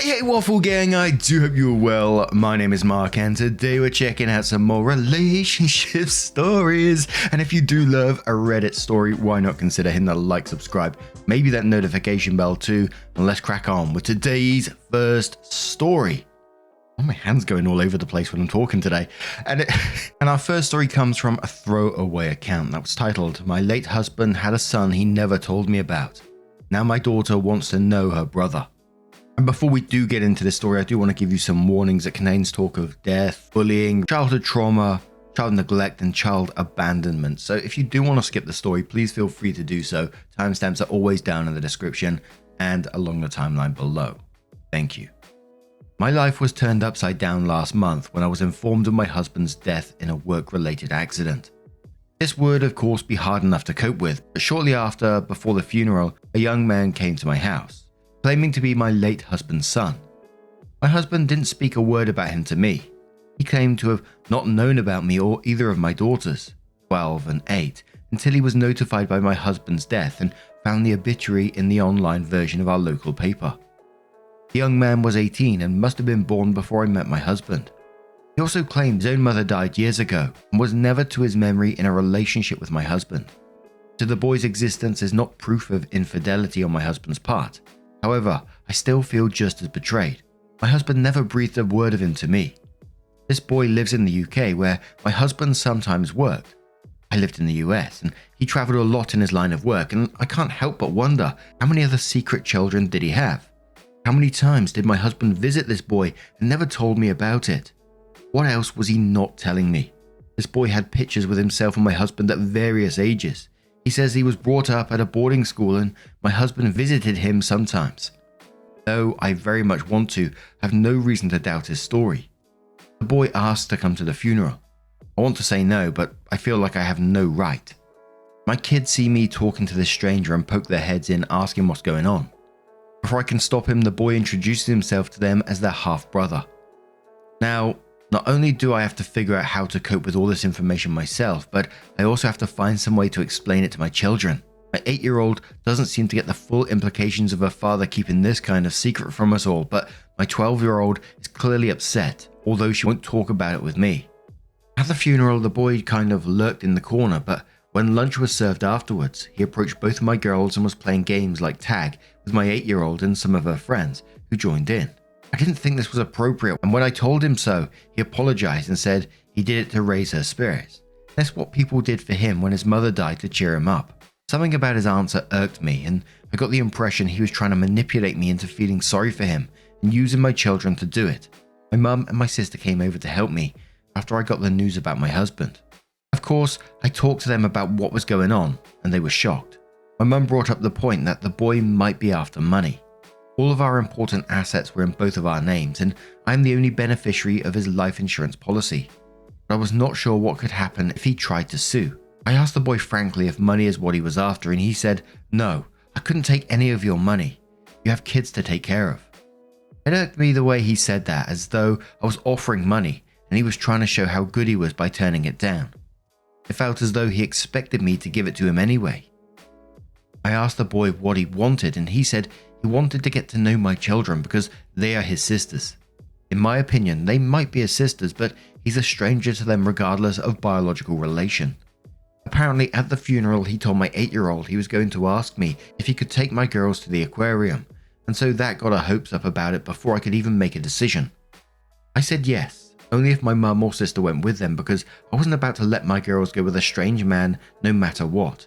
Hey Waffle Gang, I do hope you're well. My name is Mark and today we're checking out some more relationship stories. And if you do love a Reddit story, why not consider hitting that like, subscribe, maybe that notification bell too, and let's crack on with today's first story. Oh, my hand's going all over the place when I'm talking today. And our first story comes from a throwaway account that was titled, "My late husband had a son he never told me about. Now my daughter wants to know her brother." And before we do get into this story, I do want to give you some warnings. It contains talk of death, bullying, childhood trauma, child neglect, and child abandonment. So if you do want to skip the story, please feel free to do so. Timestamps are always down in the description and along the timeline below. Thank you. My life was turned upside down last month when I was informed of my husband's death in a work-related accident. This would, of course, be hard enough to cope with, but shortly after, before the funeral, a young man came to my house, claiming to be my late husband's son. My husband didn't speak a word about him to me. He claimed to have not known about me or either of my daughters, 12 and 8, until he was notified by my husband's death and found the obituary in the online version of our local paper. The young man was 18 and must have been born before I met my husband. He also claimed his own mother died years ago and was never to his memory in a relationship with my husband. So the boy's existence is not proof of infidelity on my husband's part. However, I still feel just as betrayed. My husband never breathed a word of him to me. This boy lives in the UK where my husband sometimes worked. I lived in the US and he traveled a lot in his line of work, and I can't help but wonder, how many other secret children did he have? How many times did my husband visit this boy and never told me about it? What else was he not telling me? This boy had pictures with himself and my husband at various ages. He says he was brought up at a boarding school and my husband visited him sometimes. Though I very much want to, I have no reason to doubt his story. The boy asked to come to the funeral. I want to say no, but I feel like I have no right. My kids see me talking to this stranger and poke their heads in asking what's going on. Before I can stop him, the boy introduces himself to them as their half-brother. Now, not only do I have to figure out how to cope with all this information myself, but I also have to find some way to explain it to my children. My 8-year-old doesn't seem to get the full implications of her father keeping this kind of secret from us all, but my 12-year-old is clearly upset, although she won't talk about it with me. At the funeral, the boy kind of lurked in the corner, but when lunch was served afterwards, he approached both of my girls and was playing games like tag with my 8-year-old and some of her friends, who joined in. I didn't think this was appropriate, and when I told him so, he apologized and said he did it to raise her spirits. That's what people did for him when his mother died, to cheer him up. Something about his answer irked me, and I got the impression he was trying to manipulate me into feeling sorry for him and using my children to do it. My mum and my sister came over to help me after I got the news about my husband. Of course, I talked to them about what was going on, and they were shocked. My mum brought up the point that the boy might be after money. All of our important assets were in both of our names, and I'm the only beneficiary of his life insurance policy. But I was not sure what could happen if he tried to sue. I asked the boy frankly if money is what he was after, and he said, "No, I couldn't take any of your money. You have kids to take care of." It irked me the way he said that, as though I was offering money, and he was trying to show how good he was by turning it down. It felt as though he expected me to give it to him anyway. I asked the boy what he wanted, and he said he wanted to get to know my children because they are his sisters. In my opinion, they might be his sisters, but he's a stranger to them regardless of biological relation. Apparently, at the funeral, he told my 8-year-old he was going to ask me if he could take my girls to the aquarium, and so that got our hopes up about it before I could even make a decision. I said yes. Only if my mum or sister went with them, because I wasn't about to let my girls go with a strange man no matter what.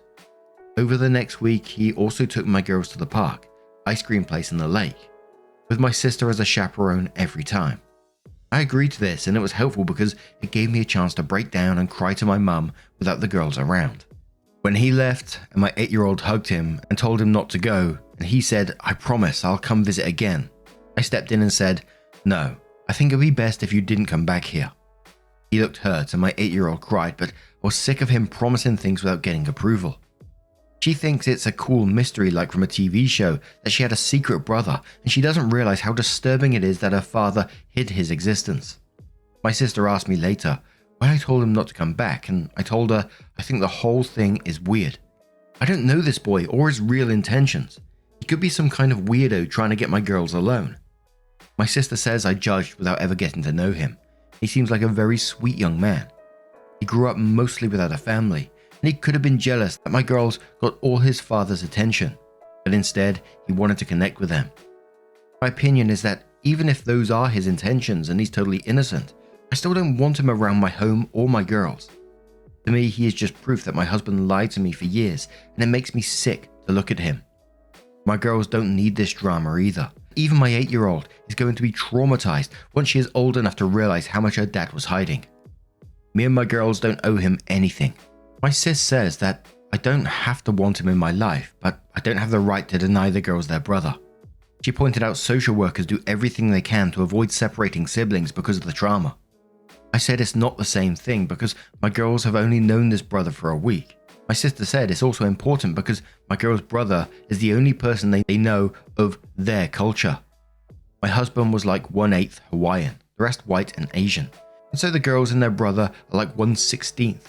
Over the next week, he also took my girls to the park, ice cream place in the lake, with my sister as a chaperone every time. I agreed to this, and it was helpful because it gave me a chance to break down and cry to my mum without the girls around. When he left and my 8-year-old hugged him and told him not to go, and he said, "I promise I'll come visit again," I stepped in and said, "No, I think it'd be best if you didn't come back here." He looked hurt and my 8-year-old cried, but I was sick of him promising things without getting approval. She thinks it's a cool mystery like from a TV show that she had a secret brother, and she doesn't realize how disturbing it is that her father hid his existence. My sister asked me later why I told him not to come back, and I told her I think the whole thing is weird. I don't know this boy or his real intentions. He could be some kind of weirdo trying to get my girls alone. My sister says I judged without ever getting to know him. He seems like a very sweet young man. He grew up mostly without a family, and he could have been jealous that my girls got all his father's attention, but instead he wanted to connect with them. My opinion is that even if those are his intentions and he's totally innocent, I still don't want him around my home or my girls. To me, he is just proof that my husband lied to me for years, and it makes me sick to look at him. My girls don't need this drama either. Even my 8-year-old is going to be traumatized once she is old enough to realize how much her dad was hiding. Me and my girls don't owe him anything. My sis says that I don't have to want him in my life, but I don't have the right to deny the girls their brother. She pointed out social workers do everything they can to avoid separating siblings because of the trauma. I said it's not the same thing because my girls have only known this brother for a week. My sister said it's also important because my girl's brother is the only person they know of their culture. My husband was like 1/8 Hawaiian, the rest white and Asian. And so the girls and their brother are like 1/16,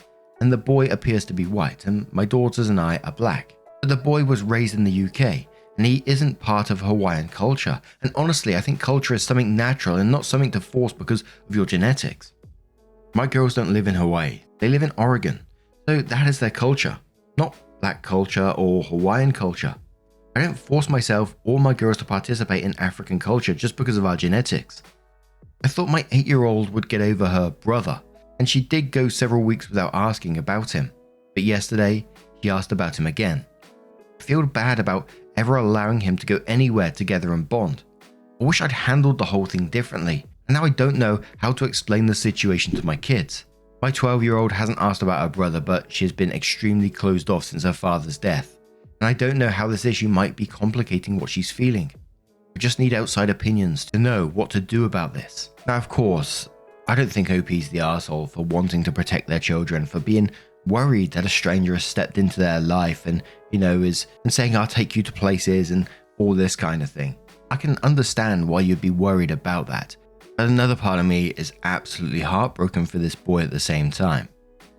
and the boy appears to be white, and my daughters and I are black. But the boy was raised in the UK, and he isn't part of Hawaiian culture. And honestly, I think culture is something natural and not something to force because of your genetics. My girls don't live in Hawaii, they live in Oregon. So that is their culture, not black culture or Hawaiian culture. I don't force myself or my girls to participate in African culture just because of our genetics. I thought my 8-year-old would get over her brother, and she did go several weeks without asking about him. But yesterday, she asked about him again. I feel bad about ever allowing him to go anywhere together and bond. I wish I'd handled the whole thing differently, and now I don't know how to explain the situation to my kids. My 12-year-old hasn't asked about her brother, but she has been extremely closed off since her father's death, and I don't know how this issue might be complicating what she's feeling. I just need outside opinions to know what to do about this. Now, of course, I don't think OP's the arsehole for wanting to protect their children, for being worried that a stranger has stepped into their life and, is saying, I'll take you to places and all this kind of thing. I can understand why you'd be worried about that. But another part of me is absolutely heartbroken for this boy at the same time.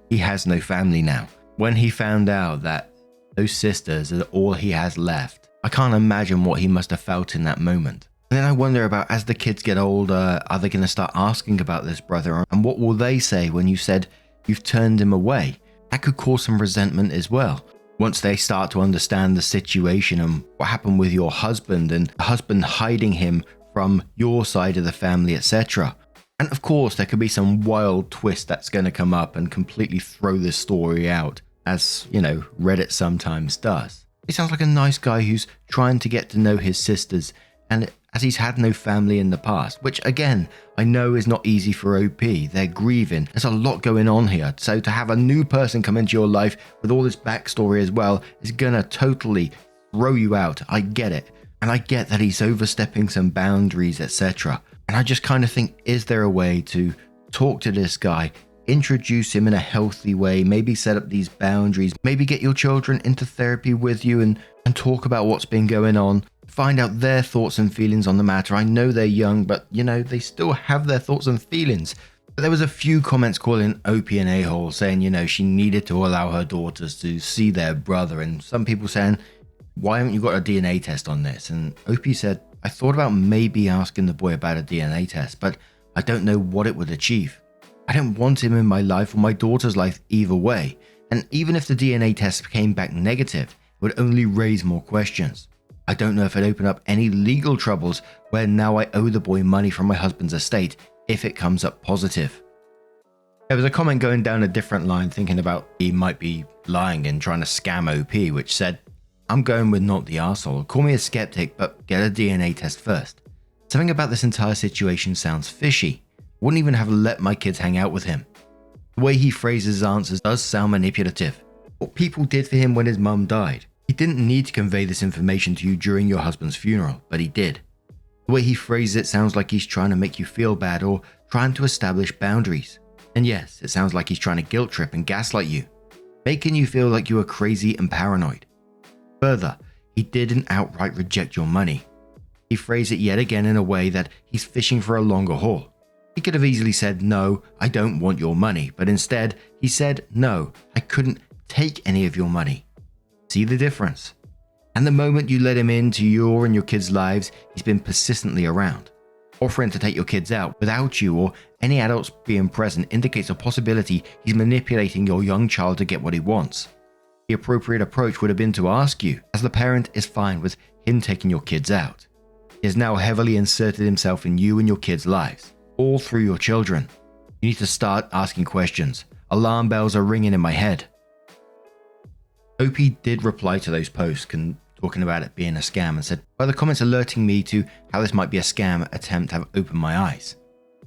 He has no family now. When he found out that those sisters are all he has left, I can't imagine what he must have felt in that moment. And then I wonder about, as the kids get older, are they going to start asking about this brother? And what will they say when you said you've turned him away? That could cause some resentment as well. Once they start to understand the situation and what happened with your husband and the husband hiding him from your side of the family, etc. And of course, there could be some wild twist that's going to come up and completely throw this story out, as, Reddit sometimes does. He sounds like a nice guy who's trying to get to know his sisters, and as he's had no family in the past, which again, I know is not easy for OP. They're grieving. There's a lot going on here. So to have a new person come into your life with all this backstory as well is going to totally throw you out. I get it. And I get that he's overstepping some boundaries, etc. And I just kind of think, is there a way to talk to this guy, introduce him in a healthy way, maybe set up these boundaries, maybe get your children into therapy with you and talk about what's been going on, find out their thoughts and feelings on the matter. I know they're young, but they still have their thoughts and feelings. But there was a few comments calling OP an a-hole, saying, she needed to allow her daughters to see their brother, and some people saying, why haven't you got a DNA test on this? And OP said, I thought about maybe asking the boy about a DNA test, but I don't know what it would achieve. I don't want him in my life or my daughter's life either way. And even if the DNA test came back negative, it would only raise more questions. I don't know if it'd open up any legal troubles where now I owe the boy money from my husband's estate if it comes up positive. There was a comment going down a different line thinking about he might be lying and trying to scam OP, which said, I'm going with not the arsehole. Call me a skeptic, but get a DNA test first. Something about this entire situation sounds fishy. Wouldn't even have let my kids hang out with him. The way he phrases his answers does sound manipulative. What people did for him when his mum died. He didn't need to convey this information to you during your husband's funeral, but he did. The way he phrases it sounds like he's trying to make you feel bad or trying to establish boundaries. And yes, it sounds like he's trying to guilt trip and gaslight you, making you feel like you are crazy and paranoid. Further, he didn't outright reject your money. He phrased it yet again in a way that he's fishing for a longer haul. He could have easily said, no, I don't want your money, but instead he said, no, I couldn't take any of your money. See the difference? And the moment you let him into your and your kids' lives, he's been persistently around. Offering to take your kids out without you or any adults being present indicates a possibility he's manipulating your young child to get what he wants. The appropriate approach would have been to ask you, as the parent is fine with him taking your kids out. He has now heavily inserted himself in you and your kids' lives, all through your children. You need to start asking questions. Alarm bells are ringing in my head. Opie did reply to those posts talking about it being a scam and said, "Well, the comments alerting me to how this might be a scam attempt have opened my eyes.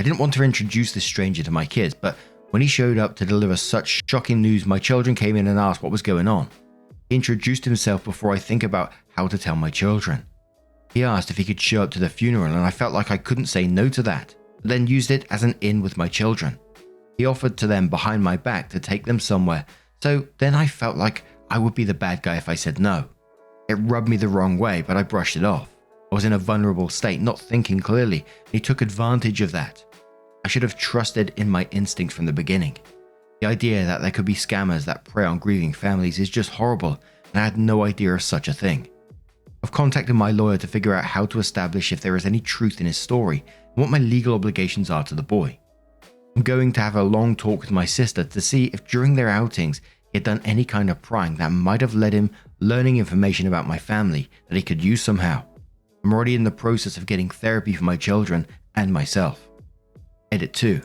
I didn't want to introduce this stranger to my kids, but when he showed up to deliver such shocking news, my children came in and asked what was going on. He introduced himself before I think about how to tell my children. He asked if he could show up to the funeral and I felt like I couldn't say no to that, but then used it as an in with my children. He offered to them behind my back to take them somewhere, so then I felt like I would be the bad guy if I said no. It rubbed me the wrong way, but I brushed it off. I was in a vulnerable state, not thinking clearly, and he took advantage of that. I should have trusted in my instincts from the beginning. The idea that there could be scammers that prey on grieving families is just horrible, and I had no idea of such a thing. I've contacted my lawyer to figure out how to establish if there is any truth in his story and what my legal obligations are to the boy. I'm going to have a long talk with my sister to see if during their outings he had done any kind of prying that might have led him learning information about my family that he could use somehow. I'm already in the process of getting therapy for my children and myself. Edit 2.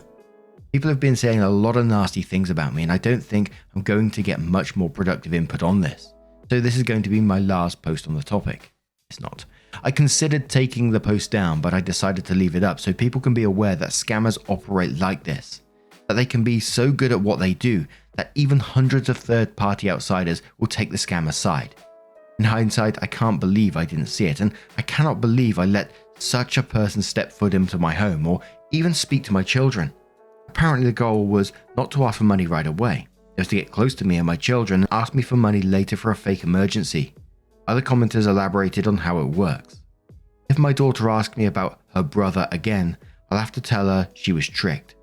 People have been saying a lot of nasty things about me and I don't think I'm going to get much more productive input on this. So this is going to be my last post on the topic. It's not. I considered taking the post down, but I decided to leave it up so people can be aware that scammers operate like this. That they can be so good at what they do that even hundreds of third-party outsiders will take the scammer's side. In hindsight, I can't believe I didn't see it, and I cannot believe I let such a person step foot into my home or even speak to my children. Apparently the goal was not to ask for money right away. It was to get close to me and my children and ask me for money later for a fake emergency. Other commenters elaborated on how it works. If my daughter asked me about her brother again, I'll have to tell her she was tricked.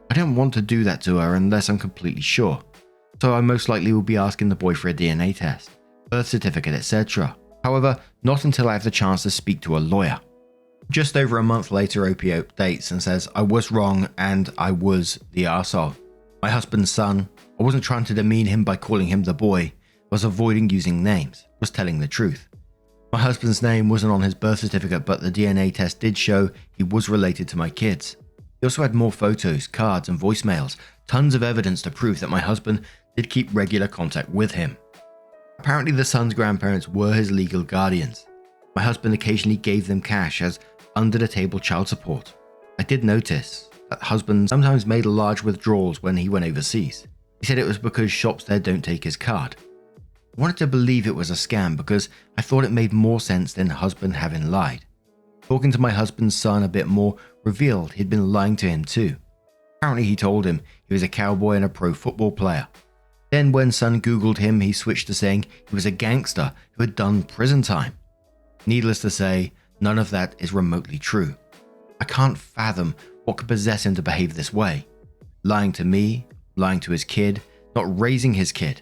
I don't want to do that to her unless I'm completely sure. So I most likely will be asking the boy for a DNA test, birth certificate, etc. However, not until I have the chance to speak to a lawyer. Just over a month later, Opie updates and says, "I was wrong and I was the arsehole. My husband's son, I wasn't trying to demean him by calling him the boy, was avoiding using names, was telling the truth. My husband's name wasn't on his birth certificate, but the DNA test did show he was related to my kids. He also had more photos, cards and voicemails, tons of evidence to prove that my husband did keep regular contact with him. Apparently the son's grandparents were his legal guardians. My husband occasionally gave them cash as under-the-table child support. I did notice that husband sometimes made large withdrawals when he went overseas. He said it was because shops there don't take his card. I wanted to believe it was a scam because I thought it made more sense than husband having lied. Talking to my husband's son a bit more revealed he'd been lying to him too. Apparently he told him he was a cowboy and a pro football player. Then when son googled him, he switched to saying he was a gangster who had done prison time. Needless to say, none of that is remotely true. I can't fathom what could possess him to behave this way. Lying to me, lying to his kid, not raising his kid.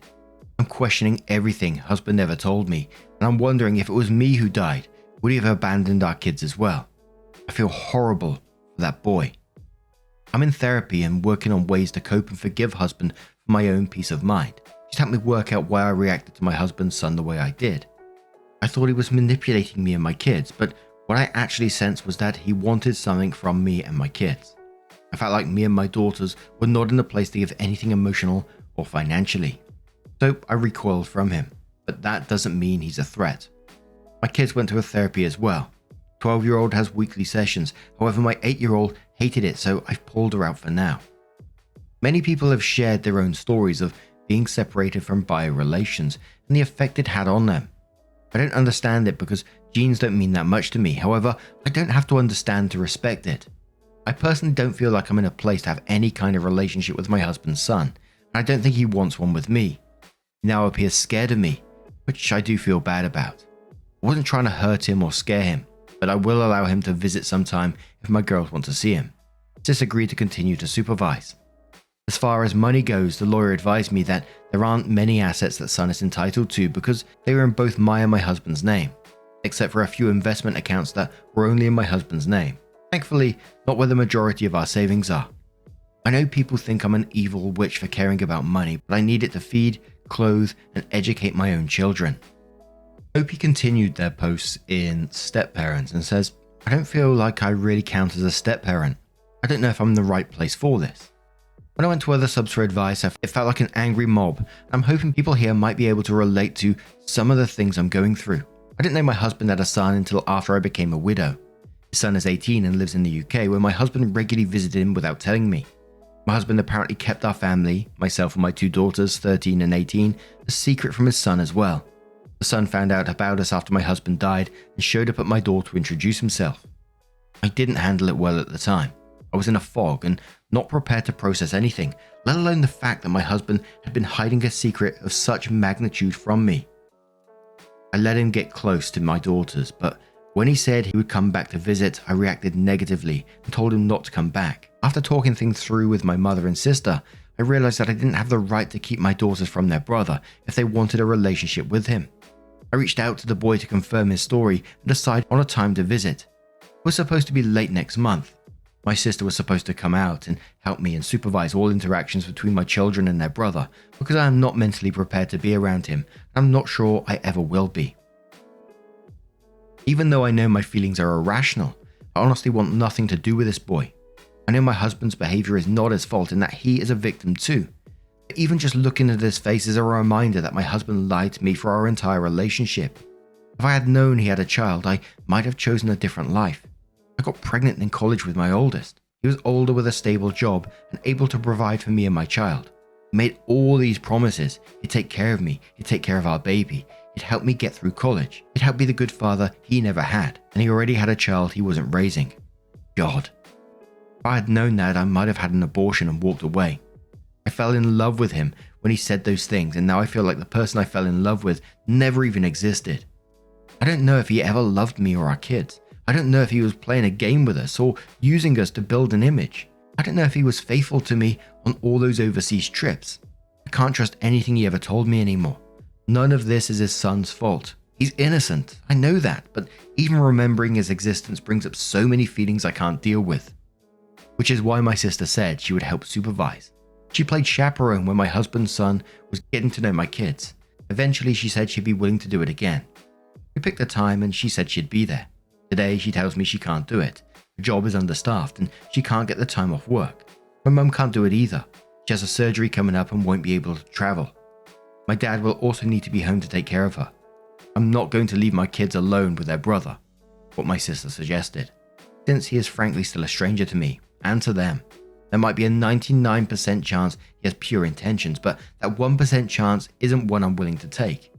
I'm questioning everything husband ever told me, and I'm wondering if it was me who died, would he have abandoned our kids as well? I feel horrible for that boy. I'm in therapy and working on ways to cope and forgive husband for my own peace of mind. Just help me work out why I reacted to my husband's son the way I did. I thought he was manipulating me and my kids, but what I actually sensed was that he wanted something from me and my kids. I felt like me and my daughters were not in a place to give anything emotional or financially. So I recoiled from him, but that doesn't mean he's a threat. My kids went to a therapy as well. 12-year-old has weekly sessions, however my 8-year-old hated it, so I've pulled her out for now. Many people have shared their own stories of being separated from biorelations and the effect it had on them. I don't understand it because genes don't mean that much to me, however, I don't have to understand to respect it. I personally don't feel like I'm in a place to have any kind of relationship with my husband's son, and I don't think he wants one with me. He now appears scared of me, which I do feel bad about. I wasn't trying to hurt him or scare him, but I will allow him to visit sometime if my girls want to see him. Sis agreed to continue to supervise. As far as money goes, the lawyer advised me that there aren't many assets that son is entitled to because they were in both my and my husband's name, except for a few investment accounts that were only in my husband's name. Thankfully, not where the majority of our savings are. I know people think I'm an evil witch for caring about money, but I need it to feed, clothe, and educate my own children. Opie continued their posts in Step Parents and says, I don't feel like I really count as a step parent. I don't know if I'm in the right place for this. When I went to other subs for advice, it felt like an angry mob. I'm hoping people here might be able to relate to some of the things I'm going through. I didn't know my husband had a son until after I became a widow. His son is 18 and lives in the UK, where my husband regularly visited him without telling me. My husband apparently kept our family, myself and my two daughters, 13 and 18, a secret from his son as well. The son found out about us after my husband died and showed up at my door to introduce himself. I didn't handle it well at the time. I was in a fog and not prepared to process anything, let alone the fact that my husband had been hiding a secret of such magnitude from me. I let him get close to my daughters, but when he said he would come back to visit, I reacted negatively and told him not to come back. After talking things through with my mother and sister, I realized that I didn't have the right to keep my daughters from their brother if they wanted a relationship with him. I reached out to the boy to confirm his story and decide on a time to visit. It was supposed to be late next month. My sister was supposed to come out and help me and supervise all interactions between my children and their brother because I am not mentally prepared to be around him and I'm not sure I ever will be. Even though I know my feelings are irrational, I honestly want nothing to do with this boy. I know my husband's behavior is not his fault and that he is a victim too. But even just looking at his face is a reminder that my husband lied to me for our entire relationship. If I had known he had a child, I might have chosen a different life. I got pregnant in college with my oldest. He was older with a stable job and able to provide for me and my child. He made all these promises. He'd take care of me. He'd take care of our baby. He'd help me get through college. He'd help be the good father he never had. And he already had a child he wasn't raising. God. If I had known that, I might have had an abortion and walked away. I fell in love with him when he said those things, and now I feel like the person I fell in love with never even existed. I don't know if he ever loved me or our kids. I don't know if he was playing a game with us or using us to build an image. I don't know if he was faithful to me on all those overseas trips. I can't trust anything he ever told me anymore. None of this is his son's fault. He's innocent, I know that, but even remembering his existence brings up so many feelings I can't deal with. Which is why my sister said she would help supervise. She played chaperone when my husband's son was getting to know my kids. Eventually she said she'd be willing to do it again. We picked a time and she said she'd be there. Today she tells me she can't do it. Her job is understaffed and she can't get the time off work. My mum can't do it either. She has a surgery coming up and won't be able to travel. My dad will also need to be home to take care of her. I'm not going to leave my kids alone with their brother, what my sister suggested, since he is frankly still a stranger to me and to them. There might be a 99% chance he has pure intentions, but that 1% chance isn't one I'm willing to take.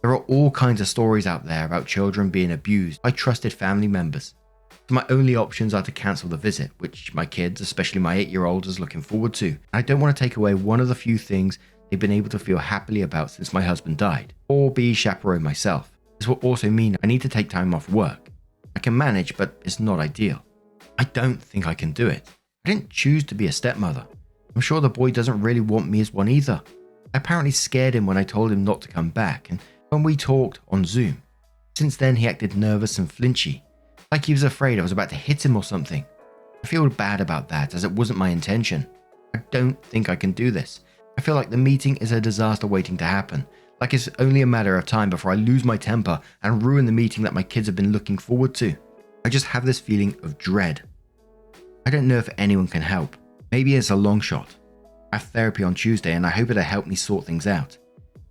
There are all kinds of stories out there about children being abused by trusted family members. So my only options are to cancel the visit, which my kids, especially my 8-year-old, is looking forward to. I don't want to take away one of the few things they've been able to feel happily about since my husband died, or be chaperone myself. This will also mean I need to take time off work. I can manage, but it's not ideal. I don't think I can do it. I didn't choose to be a stepmother. I'm sure the boy doesn't really want me as one either. I apparently scared him when I told him not to come back, and when we talked on Zoom. Since then he acted nervous and flinchy, like he was afraid I was about to hit him or something. I feel bad about that, as it wasn't my intention. I don't think I can do this. I feel like the meeting is a disaster waiting to happen, like it's only a matter of time before I lose my temper and ruin the meeting that my kids have been looking forward to. I just have this feeling of dread. I don't know if anyone can help. Maybe it's a long shot. I have therapy on Tuesday and I hope it'll help me sort things out.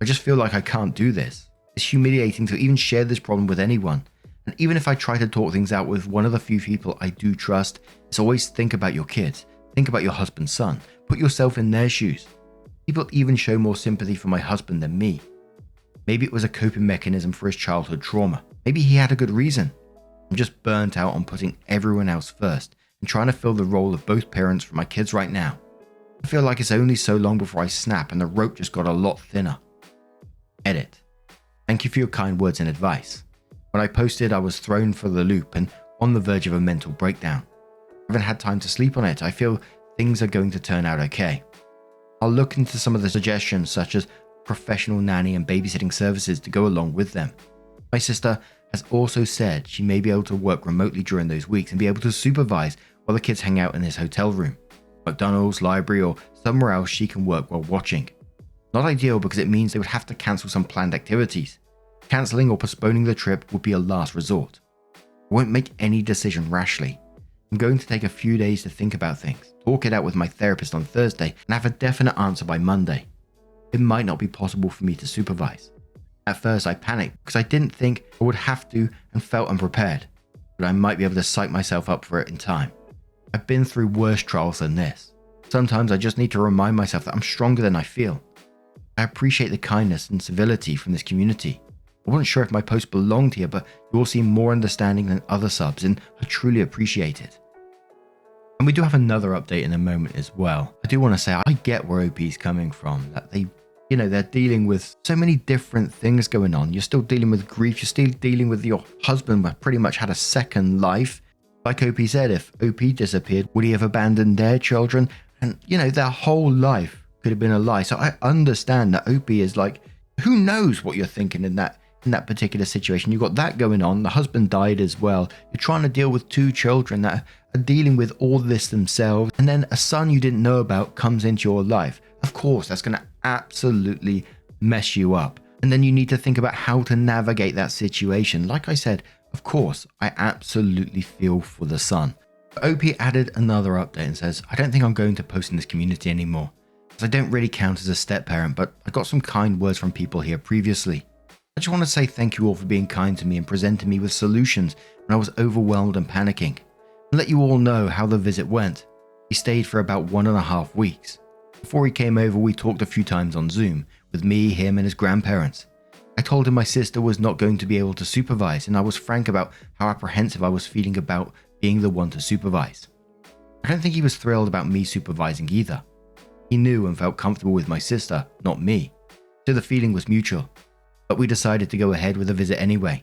I just feel like I can't do this. It's humiliating to even share this problem with anyone. And even if I try to talk things out with one of the few people I do trust, it's always think about your kids. Think about your husband's son. Put yourself in their shoes. People even show more sympathy for my husband than me. Maybe it was a coping mechanism for his childhood trauma. Maybe he had a good reason. I'm just burnt out on putting everyone else first and trying to fill the role of both parents for my kids right now. I feel like it's only so long before I snap and the rope just got a lot thinner. Edit. Thank you for your kind words and advice. When I posted, I was thrown for the loop and on the verge of a mental breakdown. I haven't had time to sleep on it. I feel things are going to turn out okay. I'll look into some of the suggestions, such as professional nanny and babysitting services, to go along with them. My sister has also said she may be able to work remotely during those weeks and be able to supervise while the kids hang out in his hotel room, McDonald's, library, or somewhere else she can work while watching. Not ideal because it means they would have to cancel some planned activities. Cancelling or postponing the trip would be a last resort. I won't make any decision rashly. I'm going to take a few days to think about things, talk it out with my therapist on Thursday, and have a definite answer by Monday. It might not be possible for me to supervise. At first I panicked because I didn't think I would have to and felt unprepared, but I might be able to psych myself up for it in time. I've been through worse trials than this. Sometimes I just need to remind myself that I'm stronger than I feel. I appreciate the kindness and civility from this community. I wasn't sure if my post belonged here, but you all seem more understanding than other subs, and I truly appreciate it. And we do have another update in a moment as well. I do want to say I get where OP is coming from, that they're dealing with so many different things going on. You're still dealing with grief, you're still dealing with your husband who pretty much had a second life. Like OP said, if OP disappeared, would he have abandoned their children? And their whole life could have been a lie. So I understand that OP is like, who knows what you're thinking in that particular situation. You've got that going on. The husband died as well. You're trying to deal with two children that are dealing with all this themselves. And then a son you didn't know about comes into your life. Of course, that's going to absolutely mess you up. And then you need to think about how to navigate that situation. Like I said, of course, I absolutely feel for the son. OP added another update and says, I don't think I'm going to post in this community anymore, as I don't really count as a step parent, but I got some kind words from people here previously. I just want to say thank you all for being kind to me and presenting me with solutions when I was overwhelmed and panicking, and let you all know how the visit went. He stayed for about 1.5 weeks. Before he came over, we talked a few times on Zoom, with me, him, and his grandparents. I told him my sister was not going to be able to supervise, and I was frank about how apprehensive I was feeling about being the one to supervise. I don't think he was thrilled about me supervising either. He knew and felt comfortable with my sister, not me, so the feeling was mutual. But we decided to go ahead with the visit anyway.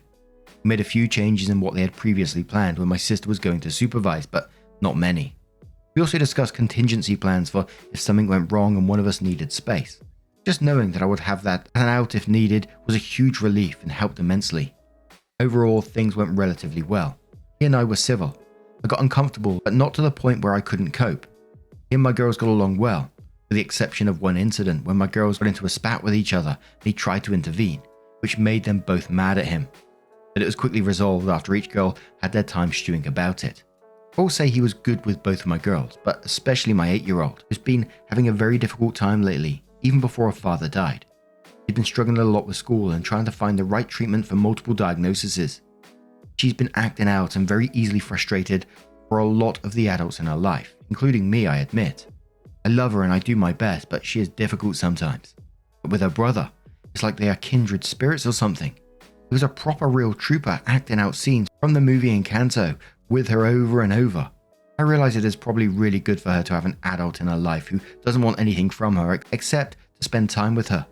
We made a few changes in what they had previously planned when my sister was going to supervise, but not many. We also discussed contingency plans for if something went wrong and one of us needed space. Just knowing that I would have that out if needed was a huge relief and helped immensely. Overall, things went relatively well. He and I were civil. I got uncomfortable, but not to the point where I couldn't cope. He and my girls got along well, with the exception of one incident when my girls got into a spat with each other and he tried to intervene, which made them both mad at him. But it was quickly resolved after each girl had their time stewing about it. I will say he was good with both of my girls, but especially my 8-year-old, who's been having a very difficult time lately, even before her father died. She's been struggling a lot with school and trying to find the right treatment for multiple diagnoses. She's been acting out and very easily frustrated for a lot of the adults in her life, including me, I admit. I love her and I do my best, but she is difficult sometimes. But with her brother, it's like they are kindred spirits or something. He was a proper real trooper acting out scenes from the movie Encanto with her over and over. I realize it is probably really good for her to have an adult in her life who doesn't want anything from her except to spend time with her.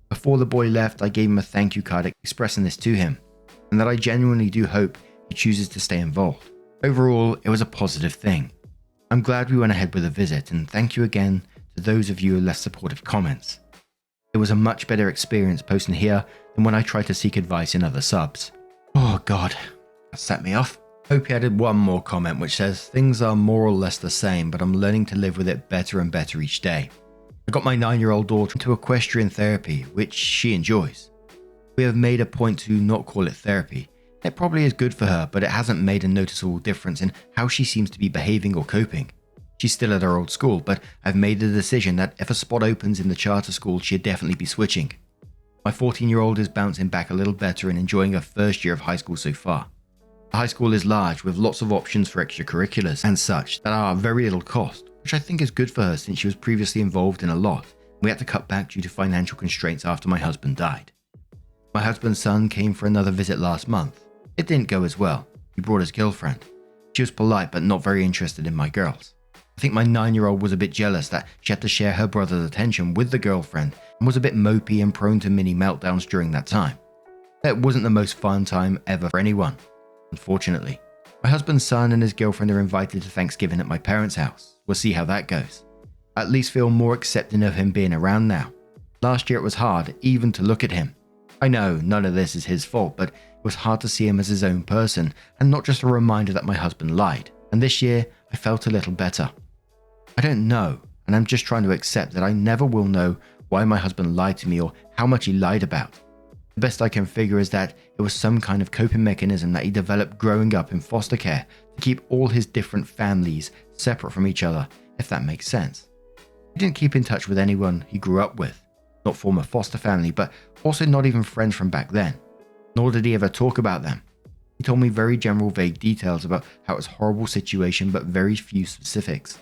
Before the boy left, I gave him a thank you card expressing this to him, and that I genuinely do hope he chooses to stay involved. Overall, it was a positive thing. I'm glad we went ahead with the visit, and thank you again to those of you who left supportive comments. It was a much better experience posting here than when I tried to seek advice in other subs. Oh god, that set me off. Hope he added one more comment which says, things are more or less the same, but I'm learning to live with it better and better each day. I got my 9-year-old daughter into equestrian therapy, which she enjoys. We have made a point to not call it therapy. It probably is good for her, but it hasn't made a noticeable difference in how she seems to be behaving or coping. She's still at her old school, but I've made the decision that if a spot opens in the charter school, she'd definitely be switching. My 14-year-old is bouncing back a little better and enjoying her first year of high school so far. The high school is large with lots of options for extracurriculars and such that are very little cost, which I think is good for her since she was previously involved in a lot. We had to cut back due to financial constraints after my husband died. My husband's son came for another visit last month. It didn't go as well. He brought his girlfriend. She was polite but not very interested in my girls. I think my 9-year-old was a bit jealous that she had to share her brother's attention with the girlfriend and was a bit mopey and prone to mini meltdowns during that time. It wasn't the most fun time ever for anyone, unfortunately. My husband's son and his girlfriend are invited to Thanksgiving at my parents' house. We'll see how that goes. I at least feel more accepting of him being around now. Last year it was hard even to look at him. I know none of this is his fault, but it was hard to see him as his own person and not just a reminder that my husband lied. And this year, I felt a little better. I don't know, and I'm just trying to accept that I never will know why my husband lied to me or how much he lied about. The best I can figure is that it was some kind of coping mechanism that he developed growing up in foster care to keep all his different families separate from each other, if that makes sense. He didn't keep in touch with anyone he grew up with, not former foster family, but also not even friends from back then. Nor did he ever talk about them. He told me very general, vague details about how it was a horrible situation, but very few specifics.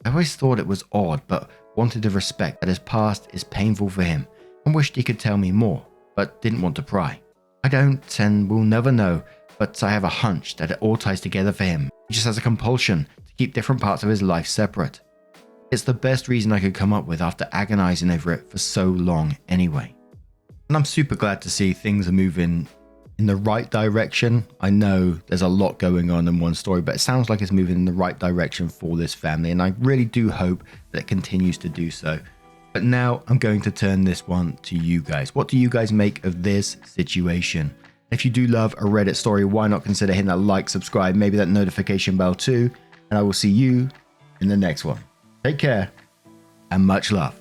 I always thought it was odd, but wanted to respect that his past is painful for him and wished he could tell me more, but didn't want to pry. I don't and will never know, but I have a hunch that it all ties together for him. He just has a compulsion to keep different parts of his life separate. It's the best reason I could come up with after agonizing over it for so long anyway. And I'm super glad to see things are moving in the right direction. I know there's a lot going on in one story, but it sounds like it's moving in the right direction for this family, and I really do hope that it continues to do so. But now I'm going to turn this one to you guys. What do you guys make of this situation? If you do love a Reddit story, why not consider hitting that like, subscribe, maybe that notification bell too, and I will see you in the next one. Take care and much love.